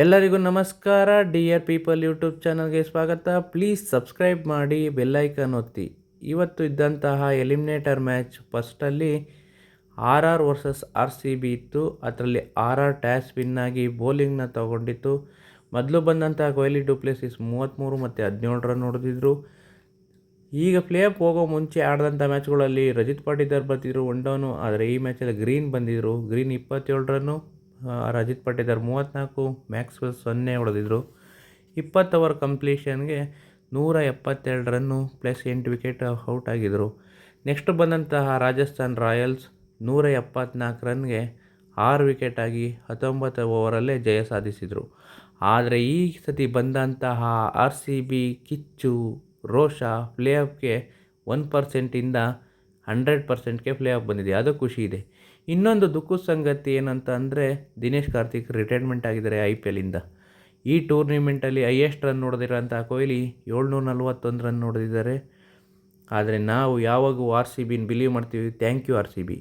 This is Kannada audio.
ಎಲ್ಲರಿಗೂ ನಮಸ್ಕಾರ. ಡಿಯರ್ ಪೀಪಲ್ ಯೂಟ್ಯೂಬ್ ಚಾನಲ್ಗೆ ಸ್ವಾಗತ. ಪ್ಲೀಸ್ ಸಬ್ಸ್ಕ್ರೈಬ್ ಮಾಡಿ, ಬೆಲ್ಲೈಕನ್ ಒತ್ತಿ. ಇವತ್ತು ಇದ್ದಂತಹ ಎಲಿಮಿನೇಟರ್ ಮ್ಯಾಚ್ ಫಸ್ಟಲ್ಲಿ RR ವರ್ಸಸ್ RCB ಇತ್ತು. ಅದರಲ್ಲಿ RR ಟ್ಯಾಸ್ ವಿನ್ನಾಗಿ ಬೌಲಿಂಗ್ನ ತಗೊಂಡಿತ್ತು. ಮೊದಲು ಬಂದಂತಹ ಕೊಹ್ಲಿ ಡುಪ್ಲೆಸಿಸ್ 33 ಮತ್ತು 17 ರನ್ ಹೊಡೆದಿದ್ರು. ಈಗ ಪ್ಲೇ ಆಫ್ ಹೋಗೋ ಮುಂಚೆ ಆಡಿದಂಥ ಮ್ಯಾಚ್ಗಳಲ್ಲಿ ರಜಿತ್ ಪಾಟಿದಾರ್ ಬರ್ತಿದ್ರು 1 ಡೌನು. ಆದರೆ ಈ ಮ್ಯಾಚಲ್ಲಿ ಗ್ರೀನ್ ಬಂದಿದ್ದರು. ಗ್ರೀನ್ 27 ರನ್ನು, ರಜಿತ್ ಪಾಟಿದಾರ್ 34, ಮ್ಯಾಕ್ಸ್ವೆಲ್ 0 ಹೊಡೆದಿದ್ರು. 20 ಓವರ್ ಕಂಪ್ಲೀಷನ್ಗೆ 172 ರನ್ನು ಪ್ಲಸ್ 8 ವಿಕೆಟ್ ಔಟ್ ಆಗಿದ್ದರು. ನೆಕ್ಸ್ಟ್ ಬಂದಂತಹ ರಾಜಸ್ಥಾನ್ ರಾಯಲ್ಸ್ 174 ರನ್ಗೆ 6 ವಿಕೆಟ್ ಆಗಿ 19 ಓವರಲ್ಲೇ ಜಯ ಸಾಧಿಸಿದರು. ಆದರೆ ಈ ಸತಿ ಬಂದಂತಹ RCB ಕಿಚ್ಚು ರೋಷ ಪ್ಲೇ ಆಫ್ಗೆ 1%ಇಂದ 100%ಗೆ ಪ್ಲೇ ಆಫ್ ಬಂದಿದೆ. ಅದು ಖುಷಿ ಇದೆ. ಇನ್ನೊಂದು ದುಃಖದ ಸಂಗತಿ ಏನಂತ ಅಂದರೆ ದಿನೇಶ್ ಕಾರ್ತಿಕ್ ರಿಟೈರ್ಮೆಂಟ್ ಆಗಿದ್ದಾರೆ IPLಯಿಂದ. ಈ ಟೂರ್ನಿಮೆಂಟಲ್ಲಿ ಹೈಯೆಸ್ಟ್ ರನ್ ಹೊಡೆದಿರೋಂಥ ಕೊಹ್ಲಿ 741 ರನ್ ಹೊಡೆದಿದ್ದಾರೆ. ಆದರೆ ನಾವು ಯಾವಾಗೂ RCBನ ಬಿಲೀವ್ ಮಾಡ್ತೀವಿ. Thank you RCB.